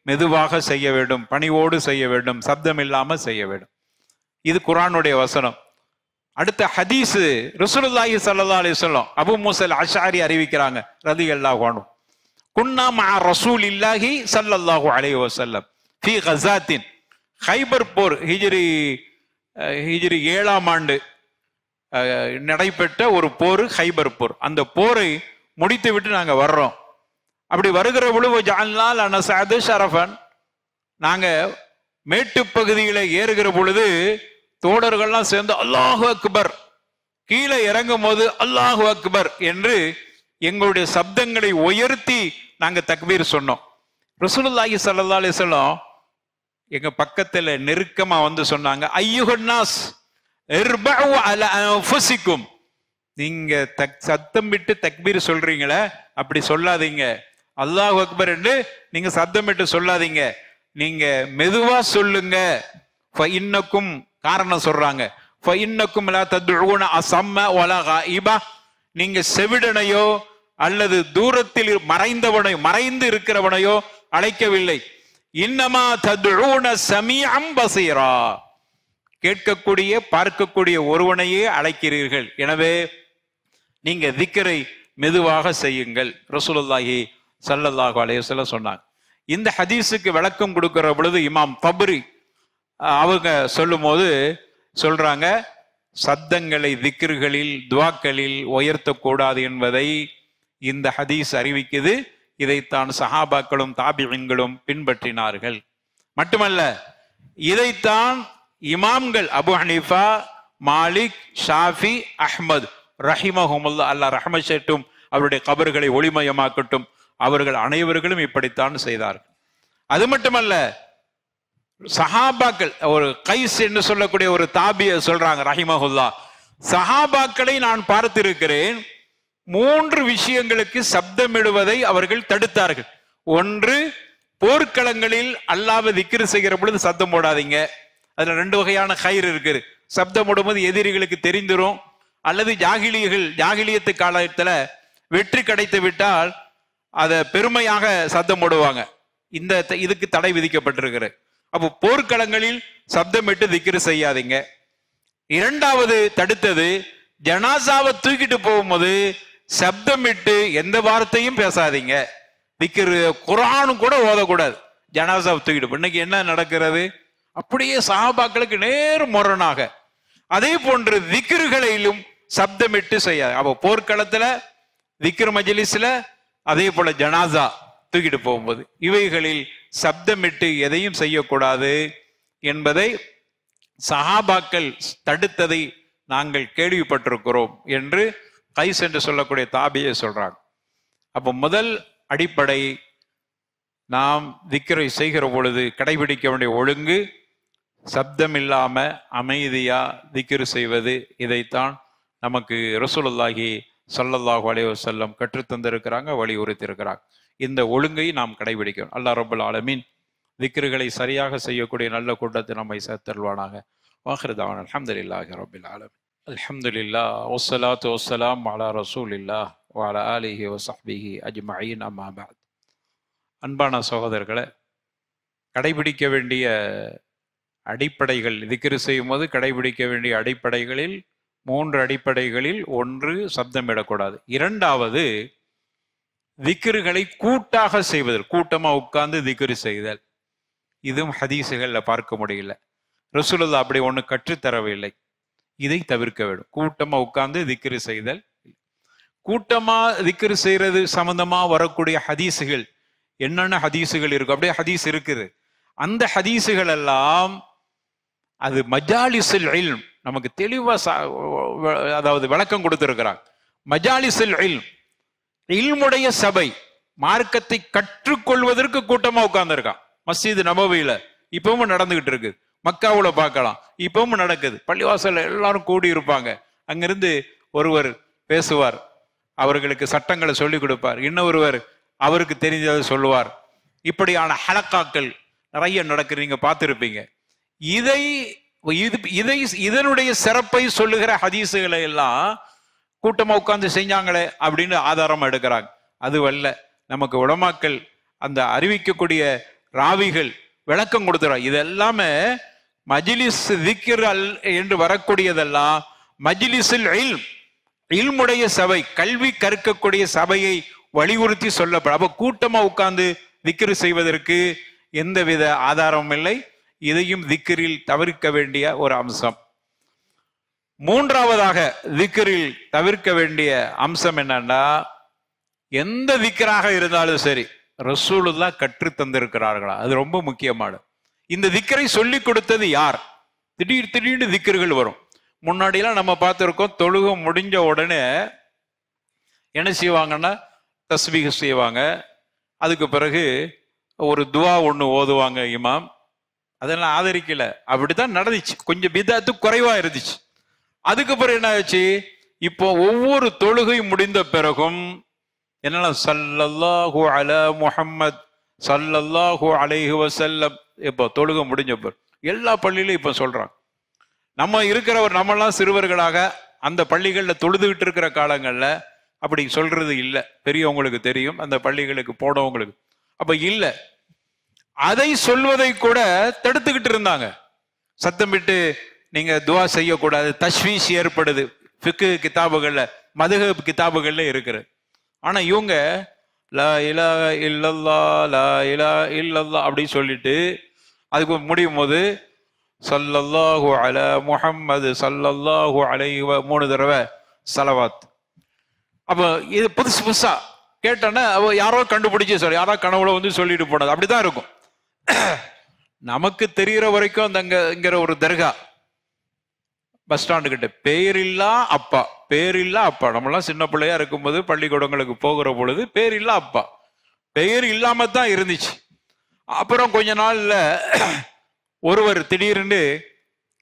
மெதுவாக செய்ய வேண்டும், பணிவோடு செய்ய வேண்டும், சப்தம் இல்லாம செய்ய வேண்டும். இது குர்ஆனுடைய வசனம். அடுத்த ஹதீஸ் ரசூலுல்லாஹி ஸல்லல்லாஹு அலைஹி வஸல்லம் அபூ மூஸா அஷ்அரி அறிவிக்கிறாங்க ரலியல்லாஹு அன்ஹு, குன்னா மஅ ரசூலில்லாஹி ஸல்லல்லாஹு அலைஹி வஸல்லம் ஃபீ கஸாத்தின், கைபர் போர் ஹிஜ்ரி 7ஆம் ஆண்டு நடைபெற்ற ஒரு போர் கைபர் போர். அந்த போரை முடித்து விட்டு நாங்க வர்றோம். அப்படி வருகிற பொழுது ஜஅல்னால் அனஸஅது ஷரஃபன், நாங்க மேட்டு பகுதியில ஏறுகிற பொழுது தோடர்கள்லாம் சேர்ந்து அல்லாஹு அக்பர், கீழே இறங்கும் போது அல்லாஹு அக்பர் என்று எங்களுடைய சப்தங்களை உயர்த்தி நாங்க தக்பீர் சொன்னோம். ரசூலுல்லாஹி ஸல்லல்லாஹு அலைஹி வஸல்லம் எங்க பக்கத்துல நெருக்கமா வந்து சொன்னாங்க, ஐயுஹன்னாஸ் இர்பஉ அலா அன்ஃபுசிக்கும், நீங்க சத்தம் விட்டு தக்பீர் சொல்றீங்களே, அப்படி சொல்லாதீங்க. அல்லாஹு அக்பர் என்று நீங்க சத்தம் விட்டு சொல்லாதீங்க, நீங்க மெதுவா சொல்லுங்க. ஃபஇன்னக்கும், காரணம் சொல்றாங்க, ஃபஇன்னக்கும் லா ததுஊன அஸம்ம வலா காயிபா, நீங்க செவிடனையோ அல்லது தூரத்தில் மறைந்து இருக்கிறவனையோ அழைக்கவில்லை. இன்னமா ததுஊன ஸமீஅம் பஸீரா, கேட்கக்கூடிய பார்க்கக்கூடிய ஒருவனையே அழைக்கிறீர்கள். எனவே நீங்க திக்ரை மெதுவாக செய்யுங்கள். ரசூலுல்லாஹி ஸல்லல்லாஹு அலைஹி வஸல்லம் சொன்னாங்க. இந்த ஹதீஸுக்கு விளக்கம் கொடுக்கிற பொழுது இமாம் தப்ரி அவங்க சொல்லும் போது சொல்றாங்க, சத்தங்களை திக்ருகளில் துவாக்களில் உயர்த்தக்கூடாது என்பதை இந்த ஹதீஸ் அறிவிக்குது. இதைத்தான் சஹாபாக்களும் தாபிஈன்களும் பின்பற்றினார்கள். மட்டுமல்ல, இதைத்தான் இமாம்கள் அபு ஹனீஃபா, மாலிக், ஷாஃபி, அஹ்மத் ரஹிமஹுமுல்லா, அல்லாஹ் ரஹ்மத் செய்யட்டும், அவருடைய கபர்களை ஒளிமயமாக்கட்டும், அவர்கள் அனைவர்களும் இப்படித்தான் செய்தார்கள். அது மட்டுமல்ல, சஹாபாக்கள், ஒரு கைஸ் என்று சொல்லக்கூடிய ஒரு தாபிய சொல்றாங்க ரஹிமஹுல்லா, சஹாபாக்களை நான் பார்த்திருக்கிறேன், 3 விஷயங்களுக்கு சப்தமிடுவதை அவர்கள் தடுத்தார்கள். ஒன்று, போர்க்களங்களில் அல்லாஹ்வை திக்ர் செய்கிற பொழுது சத்தம் போடாதீங்க. அதுல 2 வகையான கயிறு இருக்குது. சப்தம் போடும்போது எதிரிகளுக்கு தெரிந்துரும், அல்லது ஜாகிலியத்து காலத்துல வெற்றி கிடைத்து விட்டால் அதை பெருமையாக சத்தம் போடுவாங்க. இதுக்கு தடை விதிக்கப்பட்டிருக்கிறது. அப்போ போர்க்களங்களில் சப்தமிட்டு திக்ரு செய்யாதீங்க. 2வது தடுத்தது, ஜனாசாவை தூக்கிட்டு போகும்போது சப்தமிட்டு எந்த வார்த்தையும் பேசாதீங்க. திக்ரு குர்ஆனும் கூட ஓதக்கூடாது ஜனாசாவை தூக்கிட்டு. இன்னைக்கு என்ன நடக்கிறது? அப்படியே சஹாபாக்களுக்கு நேர் முரணாக. அதே போன்று திக்ருகளிலும் சப்தமிட்டு செய்யாது. அப்போ போர்க்களத்துல, திக்ர் மஜ்லிஸ்ல, அதே போல ஜனாசா தூக்கிட்டு போகும்போது இவைகளில் சப்தமிட்டு எதையும் செய்யக்கூடாது என்பதை சஹாபாக்கள் தடுத்ததை நாங்கள் கேள்விப்பட்டிருக்கிறோம் என்று கைஸ் என்று சொல்லக்கூடிய தாபியை சொல்றாங்க. அப்போ முதல் அடிப்படை, நாம் திக்ரை செய்கிற பொழுது கடைபிடிக்க வேண்டிய ஒழுங்கு சப்தம் இல்லாம அமைதியா திக்ரு செய்வது. இதைத்தான் நமக்கு ரசூலுல்லாஹி ஸல்லல்லாஹு அலைஹி வஸல்லம் கற்றுத்தந்திருக்கிறாங்க, வலியுறுத்தியிருக்கிறாங்க. இந்த ஒழுங்கை நாம் கடைபிடிக்கணும். அல்லாஹ் ரப்பல் ஆலமீன் திக்ருகளை சரியாக செய்யக்கூடிய நல்ல கூட்டத்தை நம்மை சேர்த்தருள்வானாக. வாஹிரு தஅவானா அல்ஹம்துலில்லாஹி ரப்பில் ஆலமீன். அல்ஹம்துலில்லாஹ் வஸ்ஸலாத்து வஸ்ஸலாம் அலா ரசூலில்லாஹ் வ அலா ஆலிஹி வ ஸஹ்பிஹி அஜ்மஈன், அம்மா பஅத். அன்பான சகோதரர்களே, கடைபிடிக்க வேண்டிய அடிப்படைகள், திக்ரு செய்யும் போது கடைபிடிக்க வேண்டிய அடிப்படைகளில் 3 அடிப்படைகளில் ஒன்று, சப்தமிடக்கூடாது. 2வது, திக்ருகளை கூட்டாக செய்வதல், கூட்டமா உட்கார்ந்து திக்ரு செய்தல். இதுவும் ஹதீஸுகள்ல பார்க்க முடியல. ரசூலுல்லாஹ் அப்படி ஒண்ணு கற்றுத்தரவில்லை. இதை தவிர்க்க வேண்டும். கூட்டமா உட்கார்ந்து திக்ரு செய்தல். கூட்டமா திக்ரு செய்யறது சம்பந்தமா வரக்கூடிய ஹதீஸுகள், என்னென்ன ஹதீஸுகள் இருக்கு, அப்படியே ஹதீஸ் இருக்குது. அந்த ஹதீஸுகள் எல்லாம் அது மஜாலிஸுல் இல்ம், நமக்கு தெளிவா அதாவது விளக்கம் கொடுத்திருக்கிறாங்க. மஜாலிஸுல் இல்ம், இல்முடைய சபை, மார்க்கத்தை கற்றுக்கொள்வதற்கு கூட்டமா உட்கார்ந்து இருக்கான். மஸ்ஜித் நபவியில இப்பவும் நடந்துகிட்டு இருக்கு, மக்காவுல பார்க்கலாம், இப்பவும் நடக்குது. பள்ளிவாசல்ல எல்லாரும் கூடி இருப்பாங்க. அங்கிருந்து ஒருவர் பேசுவார், அவர்களுக்கு சட்டங்களை சொல்லி கொடுப்பார். இன்னொருவர் அவருக்கு தெரிஞ்சதை சொல்லுவார். இப்படியான ஹலக்காக்கள் நிறைய நடக்குது, நீங்க பார்த்திருப்பீங்க. இதனுடைய சிறப்பை சொல்லுகிற ஹதீஸுகளை எல்லாம் கூட்டமா உட்கார்ந்து செஞ்சாங்களே அப்படின்னு ஆதாரம் எடுக்கிறாங்க. அதுவல்ல, நமக்கு உலமாக்கள் அந்த அறிவிக்கக்கூடிய ராவிகள் விளக்கம் கொடுத்துறாங்க. இதெல்லாமே மஜ்லிஸ் திக்ர் என்று வரக்கூடியதெல்லாம் மஜ்லிஸுல் இல்ம், இல்முடைய சபை, கல்வி கற்கக்கூடிய சபையை வலியுறுத்தி சொல்லப்படும். அப்ப கூட்டமா உட்கார்ந்து திக்ரு செய்வதற்கு எந்தவித ஆதாரமும் இல்லை. இதையும் திக்ரில் தவிர்க்க வேண்டிய ஒரு அம்சம். மூன்றாவதாக திக்ரில் தவிர்க்க வேண்டிய அம்சம் என்னன்னா, எந்த திக்ராக இருந்தாலும் சரி ரசூலுல்லாஹ் கற்று தந்திருக்கிறார்களா, அது ரொம்ப முக்கியமானது. இந்த திக்ரை சொல்லி கொடுத்தது யார்? திடீர்னு திக்ர்கள் வரும். முன்னாடியெல்லாம் நம்ம பார்த்துருக்கோம், தொழுகை முடிஞ்ச உடனே என்ன செய்வாங்கன்னா தஸ்பீஹ் செய்வாங்க. அதுக்கு பிறகு ஒரு துவா ஒன்று ஓதுவாங்க இமாம். அதெல்லாம் ஆதரிக்கல, அப்படித்தான் நடந்துச்சு. கொஞ்சம் பிதாத்து குறைவா இருந்துச்சு. அதுக்கப்புறம் என்ன ஆச்சு, இப்போ ஒவ்வொரு தொழுகை முடிந்த பிறகும் என்னன்னா ஸல்லல்லாஹு அலா முஹம்மத் ஸல்லல்லாஹு அலைஹி வஸல்லம். இப்போ தொழுகை முடிஞ்ச பிறகு எல்லா பள்ளியிலும் இப்போ சொல்றாங்க. நம்ம நம்மெல்லாம் சிறுவர்களாக அந்த பள்ளிகளில் தொழுதுகிட்டு இருக்கிற காலங்கள்ல அப்படி சொல்றது இல்லை. பெரியவங்களுக்கு தெரியும், அந்த பள்ளிகளுக்கு போனவங்களுக்கு. அப்ப இல்ல, அதை சொல்வதை கூட தடுத்துக்கிட்டு இருந்தாங்க. சத்தமிட்டு நீங்க துவா செய்யக்கூடாது, தஷ்வீஷ் ஏற்படுது. ஃபிக்கு கிதாபுகள்ல, மதுஹப் கிதாபுகள்ல இருக்கிறது. ஆனா இவங்க லா இலாஹ இல்லல்லாஹ் லா இலாஹ இல்லல்லாஹ் அப்படி சொல்லிட்டு அதுக்கு முடியும் போது ஸல்லல்லாஹு அலா முஹம்மது ஸல்லல்லாஹு அலைஹி 3 தடவை ஸலவாத். அப்ப இது புதுசா கேட்டோன்னா யாரோ கண்டுபிடிச்சு சொல்லி, யாரோ கனவுல வந்து சொல்லிட்டு போனது, அப்படிதான் இருக்கும். நமக்கு தெரிகிற வரைக்கும் இங்கிற ஒரு தர்கா பஸ் ஸ்டாண்டு கிட்ட பேரில்லா அப்பா, பேரில்லா அப்பா. நம்மளாம் சின்ன பிள்ளையா இருக்கும்போது பள்ளிக்கூடங்களுக்கு போகிற பொழுது பேரில்லா அப்பா, பெயர் இல்லாம தான் இருந்துச்சு. அப்புறம் கொஞ்ச நாள்ல ஒருவர் திடீர்னு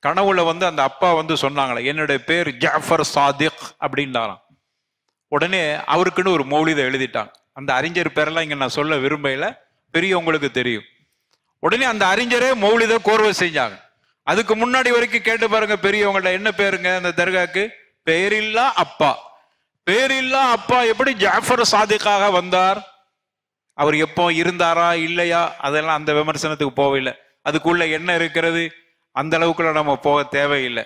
கனவுல வந்து அந்த அப்பா வந்து சொன்னாங்களே, என்னுடைய பேர் ஜாஃபர் சாதிக் அப்படின்னாராம். உடனே அவருக்குன்னு ஒரு மௌலிதை எழுதிட்டாங்க. அந்த அறிஞர் பேரெல்லாம் இங்க நான் சொல்ல விரும்பல, பெரியவங்களுக்கு தெரியும். உடனே அந்த அறிஞரே மௌலிதை கோர்வை செஞ்சாங்க. அதுக்கு முன்னாடி வரைக்கும் கேட்டு பாருங்க, பெரியவங்கள்ட்ட என்ன பேருங்க அந்த தர்காக்கு? பேரில்லா அப்பா. பேரில்லா அப்பா எப்படி ஜாஃபர் சாதிக்காக வந்தார்? அவர் எப்போ இருந்தாரா இல்லையா அதெல்லாம் அந்த விமர்சனத்துக்கு போகவில்லை. அதுக்குள்ள என்ன இருக்கிறது அந்த அளவுக்குள்ள நம்ம போக தேவையில்லை.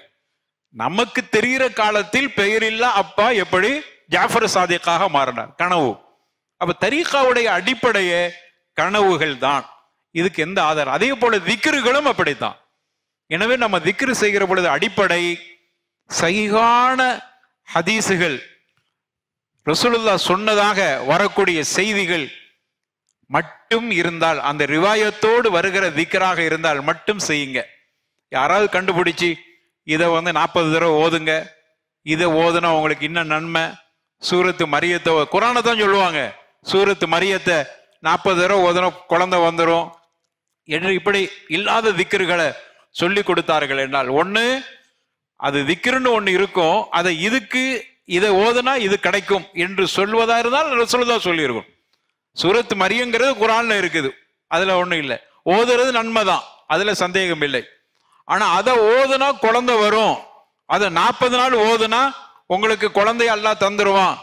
நமக்கு தெரிகிற காலத்தில் பெயரில்லா அப்பா எப்படி ஜாஃபர் சாதிக்காக மாறினார்? கனவு. அப்ப தரீகாவுடைய அடிப்படையே கனவுகள் தான். இதுக்கு எந்த ஆதாரம்? அதே போல திக்ருகளும் அப்படித்தான். எனவே நம்ம திக்ரு செய்கிற பொழுது அடிப்படை சஹீஹான ஹதீசுகள், ரசூலுல்லாஹ் சொன்னதாக வரக்கூடிய செய்திகள் மட்டும் இருந்தால், அந்த ரிவாயத்தோடு வருகிற திக்ராக இருந்தால் மட்டும் செய்யுங்க. யாராவது கண்டுபிடிச்சு இதை 40 தடவை ஓதுங்க, இதை ஓதுனா உங்களுக்கு இன்னும் நன்மை, சூரத்து மரியத்தை, குரானை தான் சொல்லுவாங்க, சூரத்து மரியத்தை 40 தடவை ஓதுனா குழந்தை வந்துடும் என்று இப்படி இல்லாத திக்ருகளை சொல்லி கொடுத்தார்கள் என்றால், ஒண்ணு அது திக்ருன்னு ஒண்ணு இருக்கும், அதை இதை ஓதுனா இது கிடைக்கும் என்று சொல்வதா இருந்தால் ரசூலுல்லாஹ் சொல்லியிருக்கும். சூரத்து மரியங்கிறது குரான்ல இருக்குது, அதுல ஒண்ணும் இல்லை. ஓதுறது நன்மைதான், அதுல சந்தேகம் இல்லை. ஆனா அதை ஓதுனா குழந்தை வரும், அதை 40 நாள் ஓதுனா உங்களுக்கு குழந்தைய அல்லாஹ் தந்துருவான்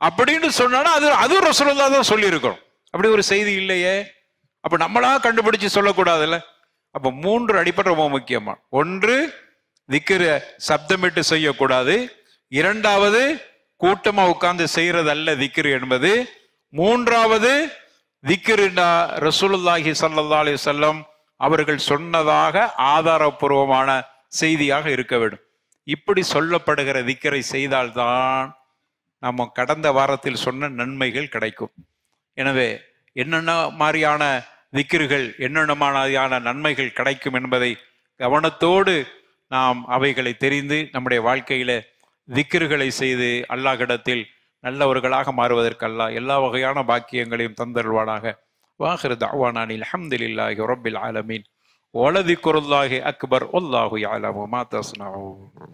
அப்படின்னு சொன்னா அது ரசூலுல்லாஹ் தான் சொல்லியிருக்கிறோம். அப்படி ஒரு செய்தி இல்லையே. அப்ப நம்மளா கண்டுபிடிச்சு சொல்லக்கூடாதுல்ல. அப்ப 3 அடிப்படை ரொம்ப முக்கியமா. ஒன்று, திக்ரு சப்தமிட்டு செய்யக்கூடாது. இரண்டாவது, கூட்டமா உட்கார்ந்து செய்யறது அல்ல திக்ரு என்பது. மூன்றாவது, திக்ருனா ரசூலுல்லாஹி ஸல்லல்லாஹு அலைஹி வஸல்லம் அவர்கள் சொன்னதாக ஆதாரபூர்வமான செய்தியாக இருக்க வேண்டும். இப்படி சொல்லப்படுகிற திக்ரை செய்தால்தான் நம்ம கடந்த வாரத்தில் சொன்ன நன்மைகள் கிடைக்கும். எனவே என்னென்ன மாதிரியான திக்ருகள், என்னென்ன மாதிரியான நன்மைகள் கிடைக்கும் என்பதை கவனத்தோடு நாம் அவைகளை தெரிந்து நம்முடைய வாழ்க்கையில திக்ருகளை செய்து அல்லாஹ்விடத்தில் நல்லவர்களாக மாறுவதற்கு அல்லாஹ் எல்லா வகையான பாக்கியங்களையும் தந்தருள்வானாக. வாஹிரு தஅவானா அல்ஹம்துலில்லாஹி ரப்பில் ஆலமீன். வலதிக்ருல்லாஹி அக்பர். வல்லாஹு யஅலமு மா தஸ்னஊன்.